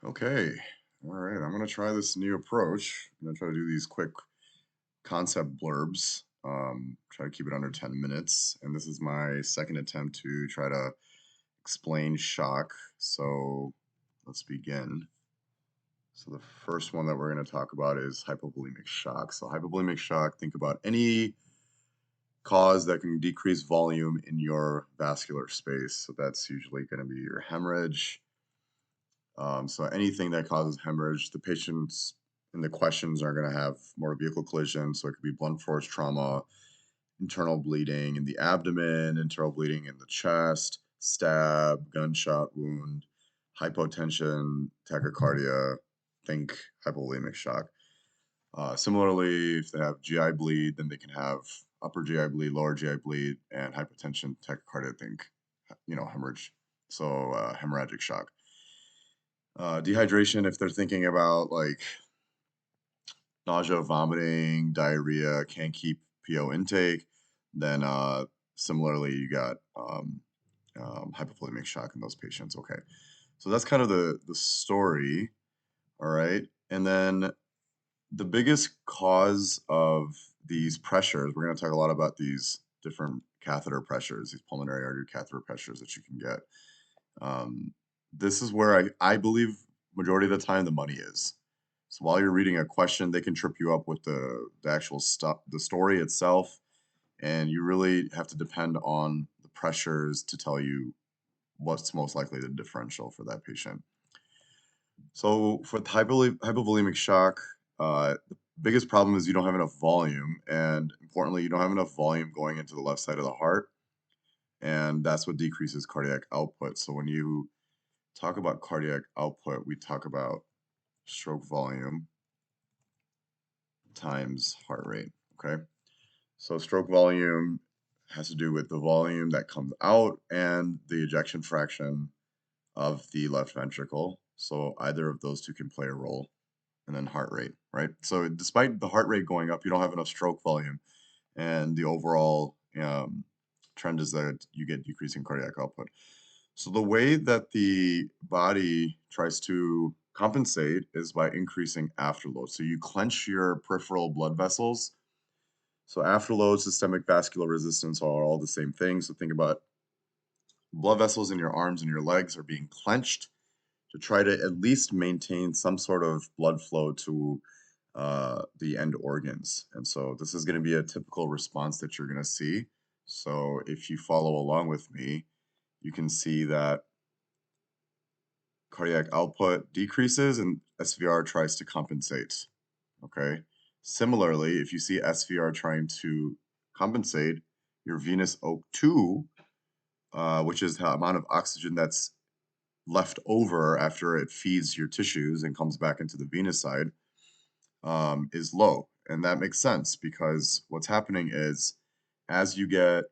Okay. All right. I'm going to try this new approach. I'm going to try to do these quick concept blurbs. Try to keep it under 10 minutes. And this is my second attempt to try to explain shock. So let's begin. So the first one that we're going to talk about is hypovolemic shock. So hypovolemic shock, think about any cause that can decrease volume in your vascular space. So that's usually going to be your hemorrhage. So anything that causes hemorrhage, the patients in the questions are going to have motor vehicle collision. So it could be blunt force trauma, internal bleeding in the abdomen, internal bleeding in the chest, stab, gunshot wound, hypotension, tachycardia, think hypovolemic shock. Similarly, if they have GI bleed, then they can have upper GI bleed, lower GI bleed, and hypotension, tachycardia, think, hemorrhage. So hemorrhagic shock. Dehydration, if they're thinking about like nausea, vomiting, diarrhea, can't keep PO intake, then similarly you got hypovolemic shock in those patients. Okay, so that's kind of the story. All right, and then the biggest cause of these pressures, we're going to talk a lot about these different catheter pressures, these pulmonary artery catheter pressures that you can get. Um, this is where I believe majority of the time the money is. So while you're reading a question, they can trip you up with the actual stuff, the story itself, and you really have to depend on the pressures to tell you what's most likely the differential for that patient. So for the hypovolemic shock, the biggest problem is you don't have enough volume, and importantly, you don't have enough volume going into the left side of the heart, and that's what decreases cardiac output. So when you talk about cardiac output, we talk about stroke volume times heart rate. Okay. So stroke volume has to do with the volume that comes out and the ejection fraction of the left ventricle. So either of those two can play a role. And then heart rate, right? So despite the heart rate going up, you don't have enough stroke volume. And the overall trend is that you get decreasing cardiac output. So the way that the body tries to compensate is by increasing afterload. So you clench your peripheral blood vessels. So afterload, systemic vascular resistance are all the same thing. So think about blood vessels in your arms and your legs are being clenched to try to at least maintain some sort of blood flow to the end organs. And so this is going to be a typical response that you're going to see. So if you follow along with me, you can see that cardiac output decreases and SVR tries to compensate. Okay. Similarly, if you see SVR trying to compensate, your venous O2, which is the amount of oxygen that's left over after it feeds your tissues and comes back into the venous side, is low. And that makes sense because what's happening is as you get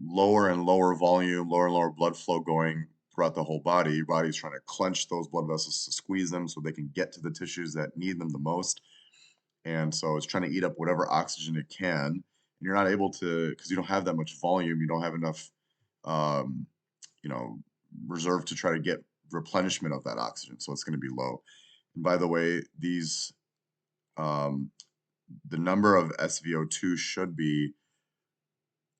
lower and lower volume, lower and lower blood flow going throughout the whole body, your body's trying to clench those blood vessels to squeeze them so they can get to the tissues that need them the most. And so it's trying to eat up whatever oxygen it can. And you're not able to, because you don't have that much volume, you don't have enough, um, you know, reserve to try to get replenishment of that oxygen. So it's going to be low. And by the way, um, the number of SVO2 should be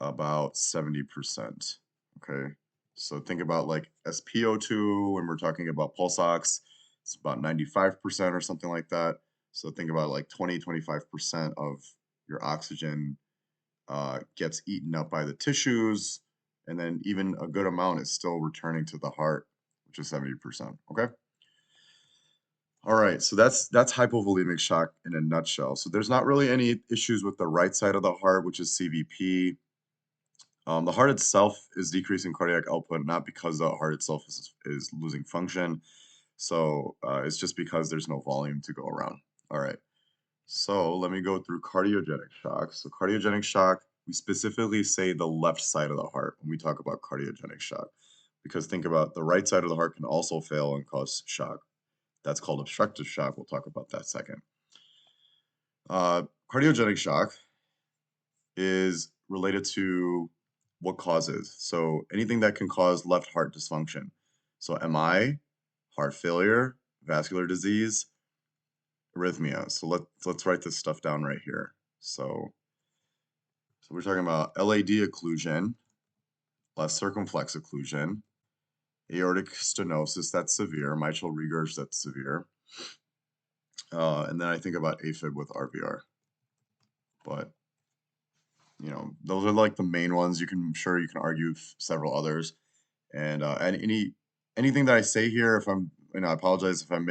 about 70%. Okay. So think about like SpO2 when we're talking about pulse ox, it's about 95% or something like that. So think about like 25% of your oxygen gets eaten up by the tissues. And then even a good amount is still returning to the heart, which is 70%. Okay. All right, so that's hypovolemic shock in a nutshell. So there's not really any issues with the right side of the heart, which is CVP. The heart itself is decreasing cardiac output, not because the heart itself is losing function. So it's just because there's no volume to go around. All right. So let me go through cardiogenic shock. So cardiogenic shock, we specifically say the left side of the heart when we talk about cardiogenic shock, because think about the right side of the heart can also fail and cause shock. That's called obstructive shock. We'll talk about that second. Cardiogenic shock is related to what causes. So anything that can cause left heart dysfunction. So MI, heart failure, vascular disease, arrhythmia. So let's write this stuff down right here. So we're talking about LAD occlusion, left circumflex occlusion, aortic stenosis, that's severe, mitral regurg, that's severe. And then I think about AFib with RVR. But, you know, those are like the main ones. I'm sure you can argue several others. And anything that I say here, if I'm, I apologize if I'm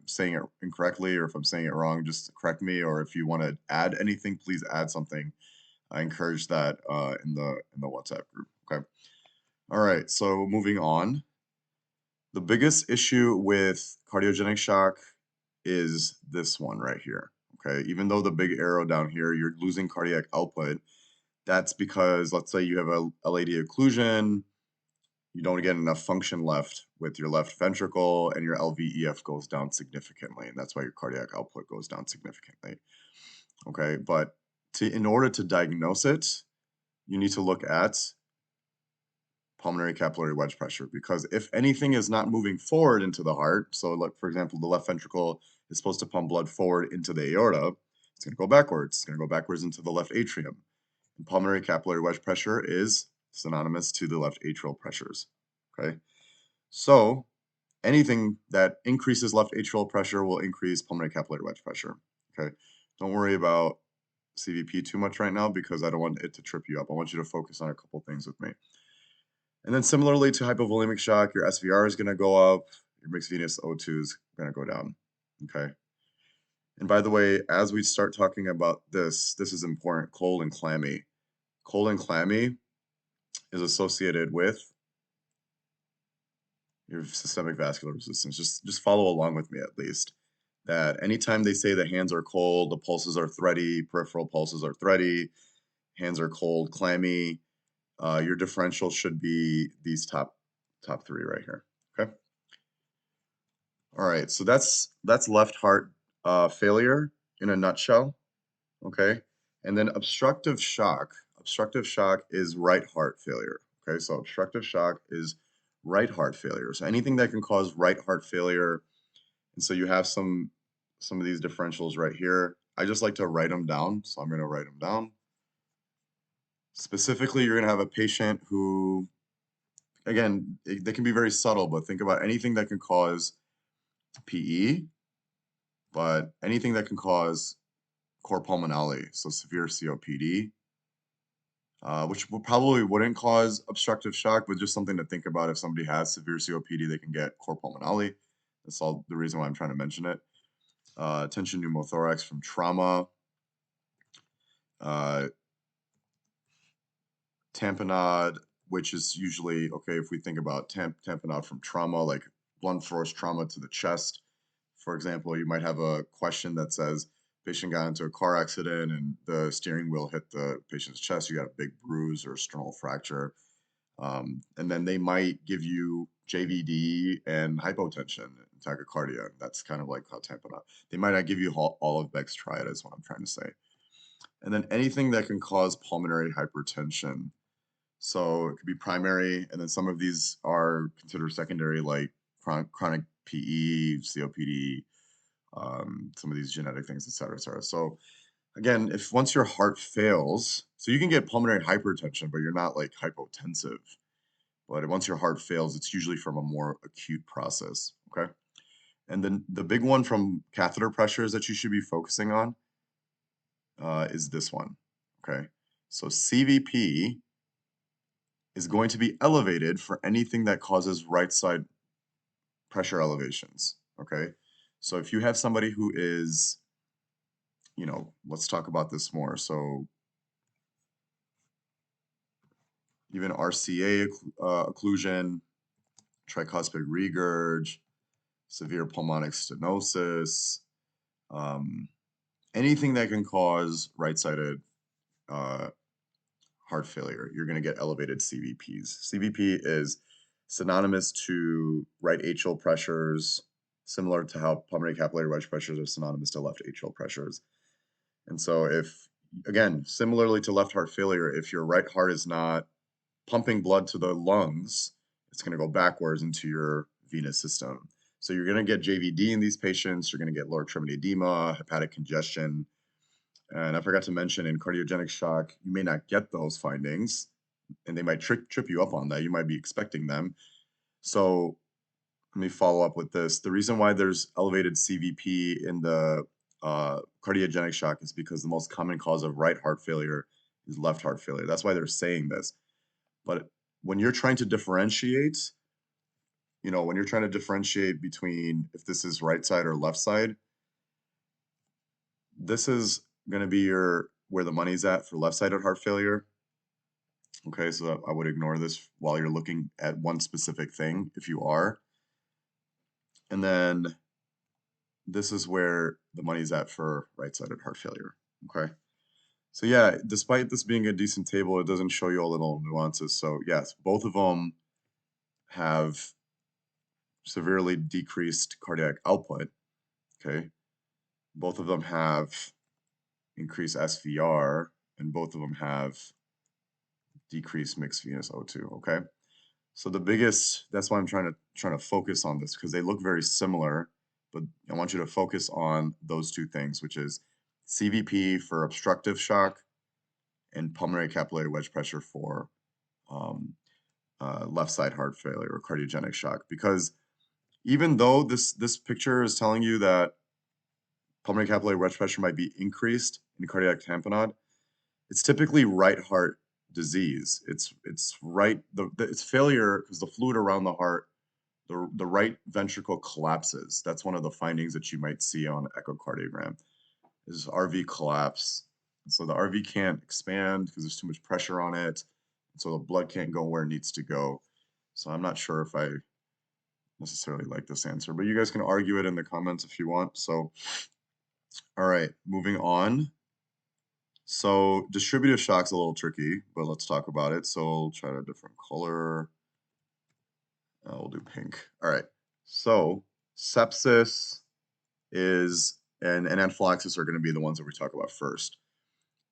saying it incorrectly or if I'm saying it wrong, just correct me. Or if you want to add anything, please add something. I encourage that in the WhatsApp group. Okay. All right. So moving on. The biggest issue with cardiogenic shock is this one right here. Okay. Even though the big arrow down here, you're losing cardiac output. That's because, let's say you have a LAD occlusion, you don't get enough function left with your left ventricle, and your LVEF goes down significantly, and that's why your cardiac output goes down significantly. Okay, but in order to diagnose it, you need to look at pulmonary capillary wedge pressure, because if anything is not moving forward into the heart, so like for example, the left ventricle is supposed to pump blood forward into the aorta, it's going to go backwards. It's going to go backwards into the left atrium. And pulmonary capillary wedge pressure is synonymous to the left atrial pressures. Okay, so anything that increases left atrial pressure will increase pulmonary capillary wedge pressure. Okay, don't worry about CVP too much right now because I don't want it to trip you up. I want you to focus on a couple things with me. And then similarly to hypovolemic shock, your SVR is going to go up, your mixed venous O2 is going to go down. Okay. And by the way, as we start talking about this is important, cold and clammy. Cold and clammy is associated with your systemic vascular resistance. Just follow along with me at least. That anytime they say the hands are cold, the pulses are thready, peripheral pulses are thready, hands are cold, clammy, your differential should be these top three right here. Okay. All right. So that's left heart failure in a nutshell. Okay. And then obstructive shock. Obstructive shock is right heart failure. Okay. So obstructive shock is right heart failure. So anything that can cause right heart failure. And so you have some of these differentials right here. I just like to write them down. So I'm going to write them down. Specifically, you're going to have a patient who, again, they can be very subtle, but think about anything that can cause PE, but anything that can cause cor pulmonale, so severe COPD, which probably wouldn't cause obstructive shock, but just something to think about. If somebody has severe COPD, they can get cor pulmonale. That's all the reason why I'm trying to mention it. Tension pneumothorax from trauma. Tamponade, which is usually, okay, if we think about tamponade from trauma, like blunt force trauma to the chest, for example, you might have a question that says, patient got into a car accident and the steering wheel hit the patient's chest, you got a big bruise or sternal fracture. And then they might give you JVD and hypotension and tachycardia. That's kind of like how tamponade. They might not give you all of Bextriad, is what I'm trying to say. And then anything that can cause pulmonary hypertension. So it could be primary, and then some of these are considered secondary, like chronic PE, COPD, some of these genetic things, et cetera, et cetera. So again, if once your heart fails, so you can get pulmonary hypertension, but you're not like hypotensive. But once your heart fails, it's usually from a more acute process, okay? And then the big one from catheter pressures that you should be focusing on is this one, okay? So CVP is going to be elevated for anything that causes right side pressure elevations, okay? So if you have somebody who is, let's talk about this more. So even RCA occlusion, tricuspid regurg, severe pulmonic stenosis, anything that can cause right-sided heart failure, you're going to get elevated CVPs. CVP is synonymous to right atrial pressures, similar to how pulmonary capillary wedge pressures are synonymous to left atrial pressures. And so if, again, similarly to left heart failure, if your right heart is not pumping blood to the lungs, it's going to go backwards into your venous system. So you're going to get JVD in these patients. You're going to get lower extremity edema, hepatic congestion. And I forgot to mention in cardiogenic shock, you may not get those findings, and they might trip you up on that. You might be expecting them. So let me follow up with this. The reason why there's elevated CVP in the cardiogenic shock is because the most common cause of right heart failure is left heart failure. That's why they're saying this. But when you're trying to differentiate, when you're trying to differentiate between if this is right side or left side, this is going to be where the money's at for left-sided heart failure. Okay, so I would ignore this while you're looking at one specific thing if you are. And then this is where the money's at for right-sided heart failure. Okay. So yeah, despite this being a decent table, it doesn't show you all the little nuances. So yes, both of them have severely decreased cardiac output. Okay. Both of them have increased SVR, and both of them have decreased mixed venous O2. Okay. So that's why I'm trying to focus on this, because they look very similar, but I want you to focus on those two things, which is CVP for obstructive shock and pulmonary capillary wedge pressure for left side heart failure or cardiogenic shock. Because even though this picture is telling you that pulmonary capillary wedge pressure might be increased in cardiac tamponade, it's typically right heart disease. It's it's failure because the fluid around the heart, the right ventricle collapses. That's one of the findings that you might see on echocardiogram is RV collapse. So the RV can't expand because there's too much pressure on it. So the blood can't go where it needs to go. So I'm not sure if I necessarily like this answer, but you guys can argue it in the comments if you want. So, all right, moving on. So distributive shock's a little tricky, but let's talk about it. So I'll try a different color. We'll do pink. All right. So sepsis and anaphylaxis are going to be the ones that we talk about first.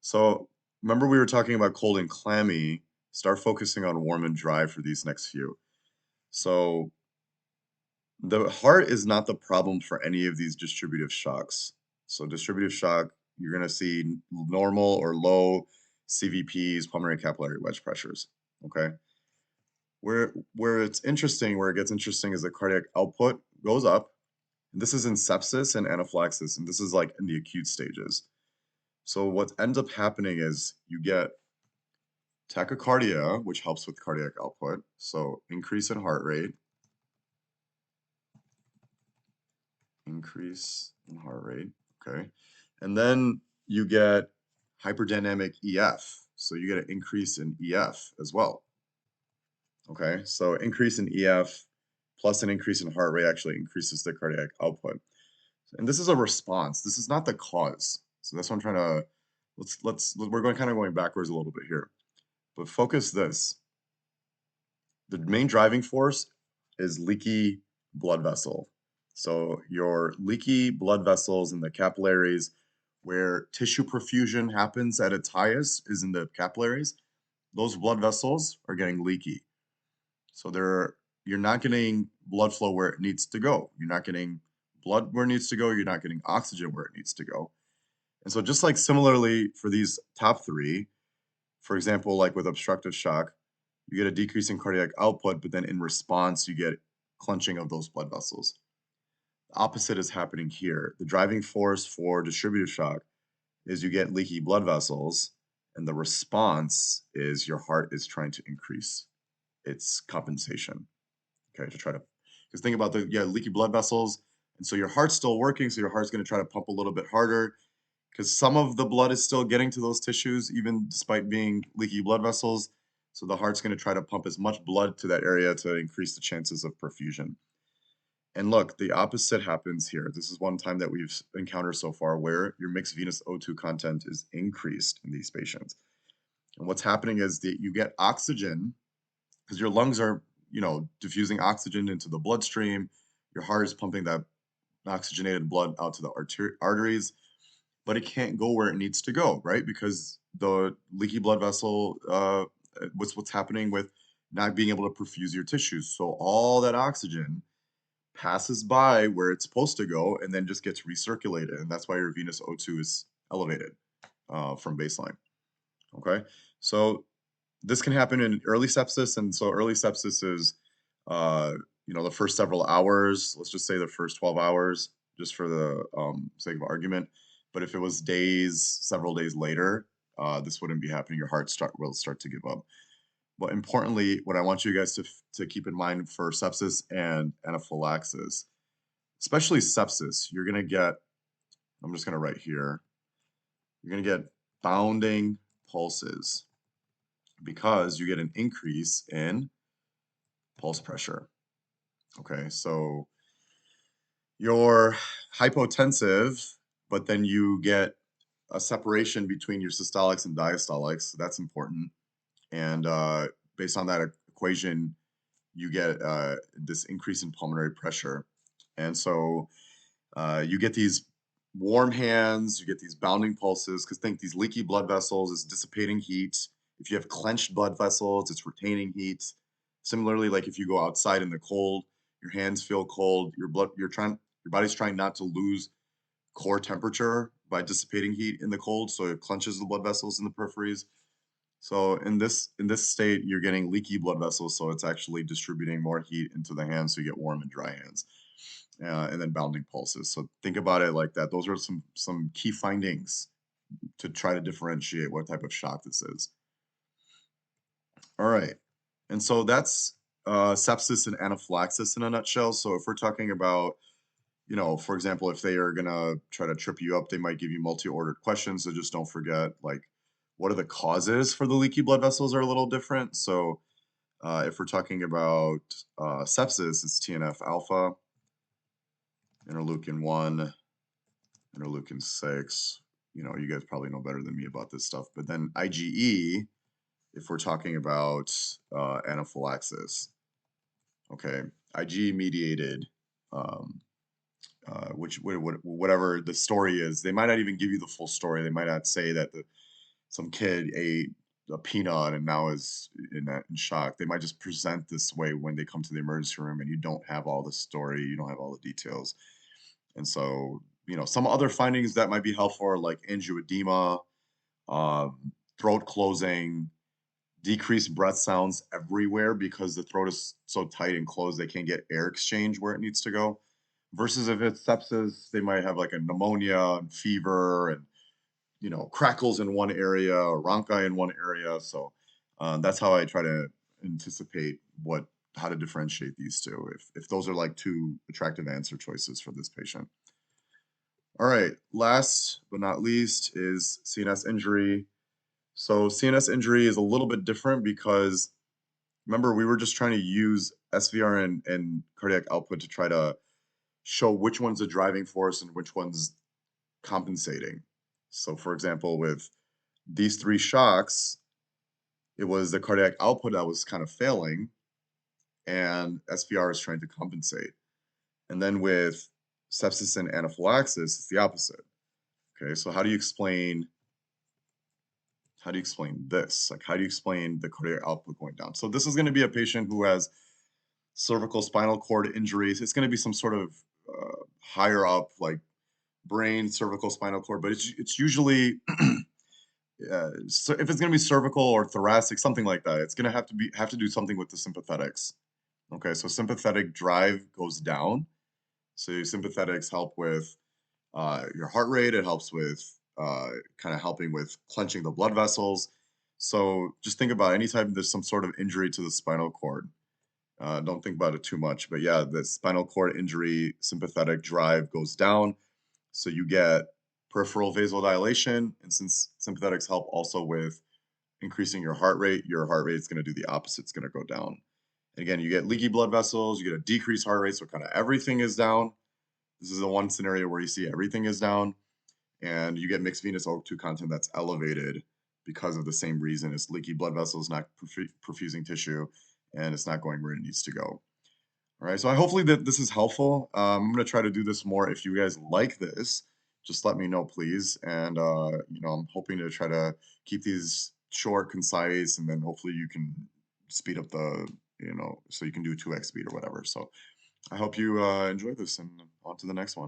So remember we were talking about cold and clammy. Start focusing on warm and dry for these next few. So the heart is not the problem for any of these distributive shocks. So distributive shock, you're going to see normal or low CVPs, pulmonary capillary wedge pressures. Okay. Where it gets interesting is the cardiac output goes up. And this is in sepsis and anaphylaxis, and this is like in the acute stages. So what ends up happening is you get tachycardia, which helps with cardiac output. So increase in heart rate, okay? And then you get hyperdynamic EF. So you get an increase in EF as well. Okay, so increase in EF plus an increase in heart rate actually increases the cardiac output. And this is a response. This is not the cause. So that's what I'm trying to we're going backwards a little bit here. But focus this. The main driving force is leaky blood vessel. So your leaky blood vessels in the capillaries where tissue perfusion happens at its highest is in the capillaries. Those blood vessels are getting leaky. So you're not getting blood flow where it needs to go. You're not getting blood where it needs to go. You're not getting oxygen where it needs to go. And so just like similarly for these top three, for example, like with obstructive shock, you get a decrease in cardiac output, but then in response, you get clenching of those blood vessels. The opposite is happening here. The driving force for distributive shock is you get leaky blood vessels, and the response is your heart is trying to increase its compensation. Okay, to try to, because think about leaky blood vessels, and so your heart's still working, so your heart's going to try to pump a little bit harder, because some of the blood is still getting to those tissues, even despite being leaky blood vessels. So the heart's going to try to pump as much blood to that area to increase the chances of perfusion. And look, the opposite happens here. This is one time that we've encountered so far where your mixed venous O2 content is increased in these patients. And what's happening is that you get oxygen because your lungs are, diffusing oxygen into the bloodstream. Your heart is pumping that oxygenated blood out to the arteries, but it can't go where it needs to go, right? Because the leaky blood vessel, what's happening with not being able to perfuse your tissues. So all that oxygen passes by where it's supposed to go and then just gets recirculated. And that's why your venous O2 is elevated from baseline. Okay. So this can happen in early sepsis. And so early sepsis is, uh, the first several hours, let's just say the first 12 hours, just for the sake of argument. But if it was days, several days later, this wouldn't be happening. Your heart will start to give up. But importantly, what I want you guys to keep in mind for sepsis and anaphylaxis, especially sepsis, you're gonna get, I'm just gonna write here, you're gonna get bounding pulses because you get an increase in pulse pressure. Okay, so you're hypotensive, but then you get a separation between your systolics and diastolics. So that's important. And based on that equation, you get this increase in pulmonary pressure. And so you get these warm hands, you get these bounding pulses, because think these leaky blood vessels is dissipating heat. If you have clenched blood vessels, it's retaining heat. Similarly, like if you go outside in the cold, your hands feel cold, your body's trying not to lose core temperature by dissipating heat in the cold, so it clenches the blood vessels in the peripheries. So in this state, you're getting leaky blood vessels, so it's actually distributing more heat into the hands, so you get warm and dry hands, and then bounding pulses. So think about it like that. Those are some key findings to try to differentiate what type of shock this is. All right, and so that's sepsis and anaphylaxis in a nutshell. So if we're talking about, for example, if they are gonna try to trip you up, they might give you multi-ordered questions. So just don't forget, like, what are the causes for the leaky blood vessels are a little different. So if we're talking about sepsis, it's TNF alpha, interleukin 1, interleukin 6. You guys probably know better than me about this stuff. But then IgE, if we're talking about anaphylaxis, okay, IgE mediated. Um, whatever the story is, they might not even give you the full story. They might not say that some kid ate a peanut and now is in shock. They might just present this way when they come to the emergency room, and you don't have all the story, you don't have all the details. And so, some other findings that might be helpful are like angioedema, throat closing, decreased breath sounds everywhere because the throat is so tight and closed, they can't get air exchange where it needs to go. Versus if it's sepsis, they might have like a pneumonia and fever and crackles in one area or rhonchi in one area. So that's how I try to anticipate how to differentiate these two. If those are like two attractive answer choices for this patient. All right, last but not least is CNS injury. So CNS injury is a little bit different because remember we were just trying to use SVR and cardiac output to try to show which one's a driving force and which one's compensating. So for example, with these three shocks, it was the cardiac output that was kind of failing, and SVR is trying to compensate. And then with sepsis and anaphylaxis, it's the opposite. Okay, so how do you explain this? Like, how do you explain the cardiac output going down? So this is going to be a patient who has cervical spinal cord injuries. It's going to be some sort of higher up, like brain, cervical spinal cord, but it's usually so if it's going to be cervical or thoracic, something like that, it's going to have to do something with the sympathetics. Okay, so sympathetic drive goes down. So your sympathetics help with your heart rate. It helps with kind of helping with clenching the blood vessels. So just think about anytime there's some sort of injury to the spinal cord. Don't think about it too much, but yeah, the spinal cord injury, sympathetic drive goes down. So you get peripheral vasodilation, and since sympathetics help also with increasing your heart rate is going to do the opposite. It's going to go down. And again, you get leaky blood vessels, you get a decreased heart rate, so kind of everything is down. This is the one scenario where you see everything is down, and you get mixed venous O2 content that's elevated because of the same reason. It's leaky blood vessels not perfusing tissue, and it's not going where it needs to go. All right, so hopefully that this is helpful. I'm going to try to do this more. If you guys like this, just let me know, please. And, I'm hoping to try to keep these short, concise, and then hopefully you can speed up so you can do 2x speed or whatever. So I hope you enjoy this and on to the next one.